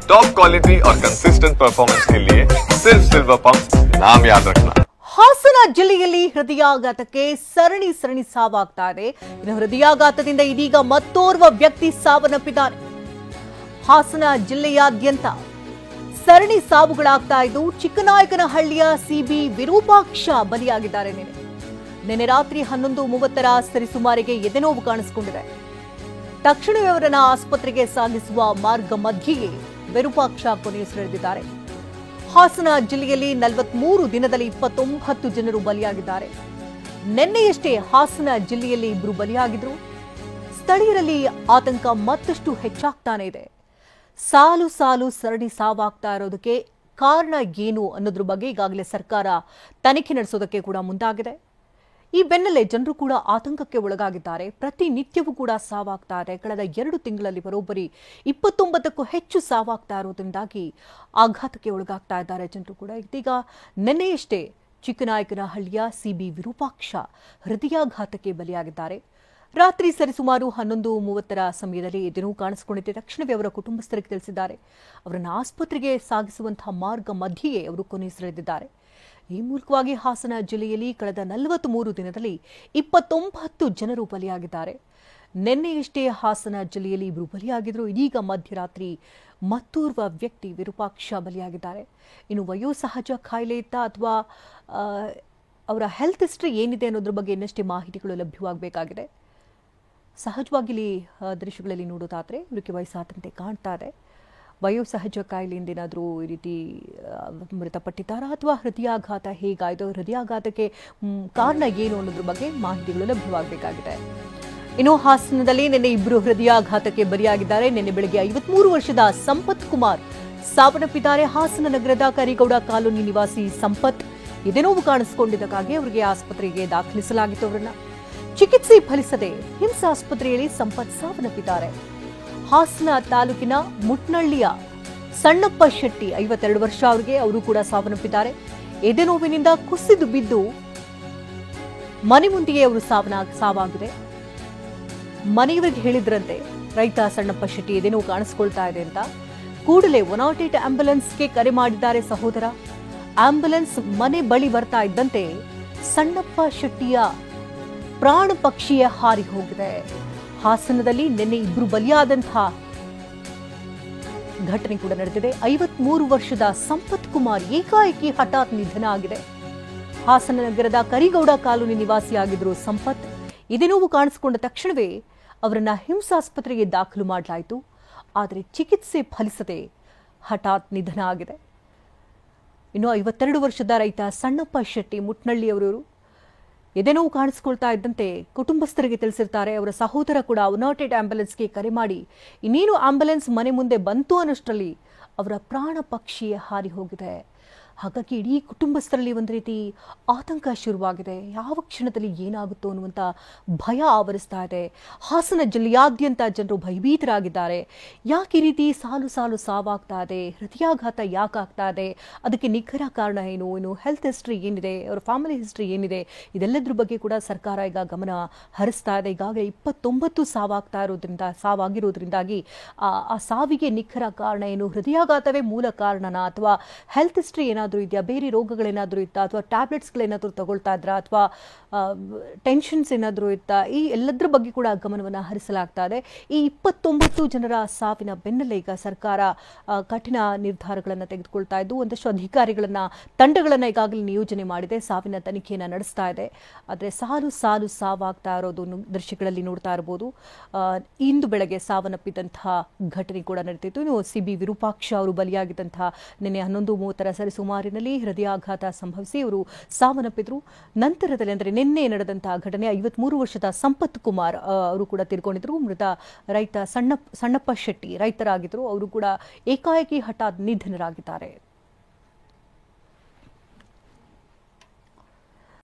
Top quality और consistent performance के लिए सिर्फ सिल्वर पंप नाम याद रखना। ಹಾಸನ ಜಿಲ್ಲೆಯಲ್ಲಿ ಹೃದಯಾಘಾತಕ್ಕೆ ಸರಣಿ ಸಾವಾಗ್ತಾ ಇದೆ. ಇನ್ನು ಹೃದಯಾಘಾತದಿಂದ ಇದೀಗ ಮತ್ತೋರ್ವ ವ್ಯಕ್ತಿ ಸಾವನ್ನಪ್ಪಿದ್ದಾರೆ. ಹಾಸನ ಜಿಲ್ಲೆಯಾದ್ಯಂತ ಸರಣಿ ಸಾವುಗಳಾಗ್ತಾ ಇದ್ದು ಚಿಕ್ಕನಾಯಕನಹಳ್ಳಿಯ ಸಿಬಿ ವಿರೂಪಾಕ್ಷ ಬಲಿಯಾಗಿದ್ದಾರೆ. ನಿನ್ನೆ ರಾತ್ರಿ 11:30 ಸರಿಸುಮಾರಿಗೆ ಎದೆನೋವು ಕಾಣಿಸಿಕೊಂಡಿದೆ. ತಕ್ಷಣವೇ ಅವರನ್ನು ಆಸ್ಪತ್ರೆಗೆ ಸಾಗಿಸುವ ಮಾರ್ಗ ಮಧ್ಯೆಯೇ ವಿರೂಪಾಕ್ಷ ಕೊನೆಯುಸಿರೆಳೆದಿದ್ದಾರೆ. ಹಾಸನ ಜಿಲ್ಲೆಯಲ್ಲಿ 43 ದಿನದಲ್ಲಿ 29 ಜನರು ಬಲಿಯಾಗಿದ್ದಾರೆ. ನಿನ್ನೆಯಷ್ಟೇ ಹಾಸನ ಜಿಲ್ಲೆಯಲ್ಲಿ 2 ಬಲಿಯಾಗಿದ್ರು. ಸ್ಥಳೀಯರಲ್ಲಿ ಆತಂಕ ಮತ್ತಷ್ಟು ಹೆಚ್ಚಾಗ್ತಾನೆ ಇದೆ. ಸಾಲು ಸರಣಿ ಸಾವಾಗ್ತಾ ಇರೋದಕ್ಕೆ ಕಾರಣ ಏನು ಅನ್ನೋದ್ರ ಬಗ್ಗೆ ಈಗಾಗಲೇ ಸರ್ಕಾರ ತನಿಖೆ ನಡೆಸೋದಕ್ಕೆ ಕೂಡ ಮುಂದಾಗಿದೆ. ಈ ಬೆನ್ನಲ್ಲೇ ಜನರು ಕೂಡ ಆತಂಕಕ್ಕೆ ಒಳಗಾಗಿದ್ದಾರೆ. ಪ್ರತಿನಿತ್ಯವೂ ಕೂಡ ಸಾವಾಗ್ತಾ ಇದೆ. ಕಳೆದ 2 ತಿಂಗಳಲ್ಲಿ ಬರೋಬ್ಬರಿ 29ಕ್ಕೂ ಹೆಚ್ಚು ಸಾವಾಗ್ತಾ ಇರೋದ್ರಿಂದಾಗಿ ಆಘಾತಕ್ಕೆ ಒಳಗಾಗ್ತಾ ಇದ್ದಾರೆ ಜನರು ಕೂಡ. ಇದೀಗ ನಿನ್ನೆಯಷ್ಟೇ ಚಿಕ್ಕನಾಯಕನಹಳ್ಳಿಯ ಸಿಬಿ ವಿರೂಪಾಕ್ಷ ಹೃದಯಾಘಾತಕ್ಕೆ ಬಲಿಯಾಗಿದ್ದಾರೆ. ರಾತ್ರಿ ಸರಿಸುಮಾರು 11:30 ಸಮಯದಲ್ಲಿ ಎದೆನೋವು ಕಾಣಿಸಿಕೊಂಡಿದ್ದೆ. ತಕ್ಷಣವೇ ಅವರ ಕುಟುಂಬಸ್ಥರಿಗೆ ತಿಳಿಸಿದ್ದಾರೆ. ಅವರನ್ನು ಆಸ್ಪತ್ರೆಗೆ ಸಾಗಿಸುವಂತಹ ಮಾರ್ಗ ಮಧ್ಯೆಯೇ ಅವರು ಕೊನೆಯುಸಿರೆಳೆದಿದ್ದಾರೆ. ಈ ಮೂಲಕವಾಗಿ ಹಾಸನ ಜಿಲ್ಲೆಯಲ್ಲಿ ಕಳೆದ 43 ದಿನದಲ್ಲಿ 29 ಜನರು ಬಲಿಯಾಗಿದ್ದಾರೆ. ನಿನ್ನೆಯಷ್ಟೇ ಹಾಸನ ಜಿಲ್ಲೆಯಲ್ಲಿ 2 ಬಲಿಯಾಗಿದ್ರು. ಇದೀಗ ಮಧ್ಯರಾತ್ರಿ ಮತ್ತೋರ್ವ ವ್ಯಕ್ತಿ ವಿರೂಪಾಕ್ಷ ಬಲಿಯಾಗಿದ್ದಾರೆ. ಇನ್ನು ವಯೋಸಹಜ ಕಾಯಿಲೆ ಇತ್ತ ಅಥವಾ ಅವರ ಹೆಲ್ತ್ ಹಿಸ್ಟ್ರಿ ಏನಿದೆ ಅನ್ನೋದ್ರ ಬಗ್ಗೆ ಇನ್ನಷ್ಟೇ ಮಾಹಿತಿಗಳು ಲಭ್ಯವಾಗಬೇಕಾಗಿದೆ. ಸಹಜವಾಗಿ ಇಲ್ಲಿ ದೃಶ್ಯಗಳಲ್ಲಿ ನೋಡೋದಾದ್ರೆ ಇವರಿಗೆ ವಯಸ್ಸಾದಂತೆ ಕಾಣ್ತಾ ಇದೆ. ವಯೋಸಹಜ ಕಾಯಿಲೆಯಿಂದ ಏನಾದರೂ ಈ ರೀತಿ ಮೃತಪಟ್ಟಿದ್ದಾರಾ ಅಥವಾ ಹೃದಯಾಘಾತ ಹೇಗಾಯಿತು, ಹೃದಯಾಘಾತಕ್ಕೆ ಕಾರಣ ಏನು ಅನ್ನೋದ್ರ ಬಗ್ಗೆ ಮಾಹಿತಿಗಳು ಲಭ್ಯವಾಗಬೇಕಾಗಿದೆ. ಇನ್ನು ಹಾಸನದಲ್ಲಿ ನಿನ್ನೆ 2 ಹೃದಯಾಘಾತಕ್ಕೆ ಬಲಿಯಾಗಿದ್ದಾರೆ. ನಿನ್ನೆ ಬೆಳಗ್ಗೆ 53 ವರ್ಷದ ಸಂಪತ್ ಕುಮಾರ್ ಸಾವನ್ನಪ್ಪಿದ್ದಾರೆ. ಹಾಸನ ನಗರದ ಕರಿಗೌಡ ಕಾಲೋನಿ ನಿವಾಸಿ ಸಂಪತ್ ಎದೆನೋವು ಕಾಣಿಸಿಕೊಂಡಿದ್ದಕ್ಕಾಗಿ ಅವರಿಗೆ ಆಸ್ಪತ್ರೆಗೆ ದಾಖಲಿಸಲಾಗಿತ್ತು. ಅವರನ್ನ ಚಿಕಿತ್ಸೆ ಫಲಿಸದೆ ಹಿಮ್ಸ್ ಆಸ್ಪತ್ರೆಯಲ್ಲಿ ಸಂಪತ್ ಸಾವನ್ನಪ್ಪಿದ್ದಾರೆ. ಹಾಸನ ತಾಲೂಕಿನ ಮುಟ್ನಳ್ಳಿಯ ಸಣ್ಣಪ್ಪ ಶೆಟ್ಟಿ 52 ವರ್ಷ ಅವರು ಕೂಡ ಸಾವನ್ನಪ್ಪಿದ್ದಾರೆ. ಎದೆನೋವಿನಿಂದ ಕುಸಿದು ಬಿದ್ದು ಮನೆ ಮುಂದೆಯೇ ಅವರು ಸಾವಾಗಿದೆ. ಮನೆಯವರಿಗೆ ಹೇಳಿದ್ರಂತೆ ರೈತ ಸಣ್ಣಪ್ಪ ಶೆಟ್ಟಿ ಎದೆನೋವು ಕಾಣಿಸಿಕೊಳ್ತಾ ಇದೆ ಅಂತ. ಕೂಡಲೇ 108 ಆಂಬ್ಯುಲೆನ್ಸ್ಗೆ ಕರೆ ಮಾಡಿದ್ದಾರೆ ಸಹೋದರ. ಆಂಬ್ಯುಲೆನ್ಸ್ ಮನೆ ಬಳಿ ಬರ್ತಾ ಇದ್ದಂತೆ ಸಣ್ಣಪ್ಪ ಶೆಟ್ಟಿಯ ಪ್ರಾಣ ಪಕ್ಷಿಯೇ ಹಾರಿ ಹೋಗಿದೆ. ಹಾಸನದಲ್ಲಿ ನಿನ್ನೆ 2 ಬಲಿಯಾದಂತಹ ಘಟನೆ ಕೂಡ ನಡೆದಿದೆ. 53 ವರ್ಷದ ಸಂಪತ್ ಕುಮಾರ್ ಏಕಾಏಕಿ ಹಠಾತ್ ನಿಧನ ಆಗಿದೆ. ಹಾಸನ ನಗರದ ಕರಿಗೌಡ ಕಾಲೋನಿ ನಿವಾಸಿಯಾಗಿದ್ರು ಸಂಪತ್. ಎದೆನೋವು ಕಾಣಿಸಿಕೊಂಡ ತಕ್ಷಣವೇ ಅವರನ್ನ ಹಿಮ್ಸ್ ಆಸ್ಪತ್ರೆಗೆ ದಾಖಲು ಮಾಡಲಾಯಿತು. ಆದರೆ ಚಿಕಿತ್ಸೆ ಫಲಿಸದೆ ಹಠಾತ್ ನಿಧನ ಆಗಿದೆ. ಇನ್ನು 52 ವರ್ಷದ ರೈತ ಸಣ್ಣಪ್ಪ ಶೆಟ್ಟಿ ಮುಟ್ನಳ್ಳಿಯವರು ಎದೆನೋವು ಕಾಣಿಸಿಕೊಳ್ತಾ ಇದ್ದಂತೆ ಕುಟುಂಬಸ್ಥರಿಗೆ ತಿಳಿಸಿರ್ತಾರೆ. ಅವರ ಸಹೋದರ ಕೂಡ 108 ಆಂಬ್ಯುಲೆನ್ಸ್ಗೆ ಕರೆ ಮಾಡಿ ಇನ್ನೇನು ಆಂಬ್ಯುಲೆನ್ಸ್ ಮನೆ ಮುಂದೆ ಬಂತು ಅನ್ನೋಷ್ಟರಲ್ಲಿ ಅವರ ಪ್ರಾಣ ಪಕ್ಷಿಯೇ ಹಾರಿ ಹೋಗಿದೆ. ಹಾಗಾಗಿ ಇಡೀ ಕುಟುಂಬಸ್ಥರಲ್ಲಿ ಒಂದು ರೀತಿ ಆತಂಕ ಶುರುವಾಗಿದೆ. ಯಾವ ಕ್ಷಣದಲ್ಲಿ ಏನಾಗುತ್ತೋ ಅನ್ನುವಂಥ ಭಯ ಆವರಿಸ್ತಾ ಇದೆ. ಹಾಸನ ಜಿಲ್ಲೆಯಾದ್ಯಂತ ಜನರು ಭಯಭೀತರಾಗಿದ್ದಾರೆ. ಯಾಕೆ ಈ ರೀತಿ ಸಾಲು ಸಾವಾಗ್ತಾ ಇದೆ, ಹೃದಯಾಘಾತ ಯಾಕಾಗ್ತಾ ಇದೆ, ಅದಕ್ಕೆ ನಿಖರ ಕಾರಣ ಏನು, ಇನ್ನು ಹೆಲ್ತ್ ಹಿಸ್ಟ್ರಿ ಏನಿದೆ, ಅವರ ಫ್ಯಾಮಿಲಿ ಹಿಸ್ಟ್ರಿ ಏನಿದೆ, ಇದೆಲ್ಲದ್ರ ಬಗ್ಗೆ ಕೂಡ ಸರ್ಕಾರ ಈಗ ಗಮನ ಹರಿಸ್ತಾ ಇದೆ. ಈಗಾಗಲೇ 29 ಸಾವಾಗಿರೋದ್ರಿಂದಾಗಿ ಆ ಸಾವಿಗೆ ನಿಖರ ಕಾರಣ ಏನು, ಹೃದಯಾಘಾತವೇ ಮೂಲ ಕಾರಣನಾ ಅಥವಾ ಹೆಲ್ತ್ ಹಿಸ್ಟ್ರಿ ಏನಾದರೂ ಇದೆಯಾ, ಬೇರೆ ರೋಗಗಳೇನಾದರೂ ಇತ್ತಾ ಅಥವಾ ಟ್ಯಾಬ್ಲೆಟ್ಸ್ಗಳೇನಾದರೂ ತಗೊಳ್ತಾ ಇದ್ರಾ ಅಥವಾ ಟೆನ್ಷನ್ಸ್ ಏನಾದರೂ ಇತ್ತಾ, ಈ ಎಲ್ಲದರ ಬಗ್ಗೆ ಕೂಡ ಗಮನವನ್ನು ಹರಿಸಲಾಗ್ತಾ ಇದೆ. ಈ 29 ಜನರ ಸಾವಿನ ಬೆನ್ನಲ್ಲೇ ಈಗ ಸರ್ಕಾರ ಕಠಿಣ ನಿರ್ಧಾರಗಳನ್ನು ತೆಗೆದುಕೊಳ್ತಾ ಇದ್ದು ಒಂದಷ್ಟು ತಂಡಗಳನ್ನು ಈಗಾಗಲೇ ನಿಯೋಜನೆ ಮಾಡಿದೆ. ಸಾವಿನ ತನಿಖೆಯನ್ನು ನಡೆಸ್ತಾ ಇದೆ. ಆದರೆ ಸಾಲು ಸಾವಾಗ್ತಾ ಇರೋದು ದೃಶ್ಯಗಳಲ್ಲಿ ನೋಡ್ತಾ ಇರಬಹುದು. ಇಂದು ಬೆಳಗ್ಗೆ ಸಾವನ್ನಪ್ಪಿದಂತಹ ಘಟನೆ ಕೂಡ ನಡೆದಿತ್ತು. ಇನ್ನು ಸಿಬಿ ವಿರೂಪಾಕ್ಷ ಅವರು ಬಲಿಯಾಗಿದ್ದಂತಹ ನಿನ್ನೆ 11:30 ಸರಿಸುಮಾರಿನಲ್ಲಿ ಹೃದಯಾಘಾತ ಸಂಭವಿಸಿ ಅವರು ಸಾವನ್ನಪ್ಪಿದ್ರು. ನಂತರದಲ್ಲಿ ಅಂದರೆ ನಿನ್ನೆ ನಡೆದಂತಹ ಘಟನೆ 53 ವರ್ಷದ ಸಂಪತ್ ಕುಮಾರ್ ಅವರು ಕೂಡ ತೀರ್ಕೊಂಡಿದ್ರು. ಮೃತ ರೈತ ಸಣ್ಣಪ್ಪ ಶೆಟ್ಟಿ ರೈತರಾಗಿದ್ರು. ಅವರು ಕೂಡ ಏಕಾಏಕಿ ಹಠಾತ್ ನಿಧನರಾಗಿದ್ದಾರೆ.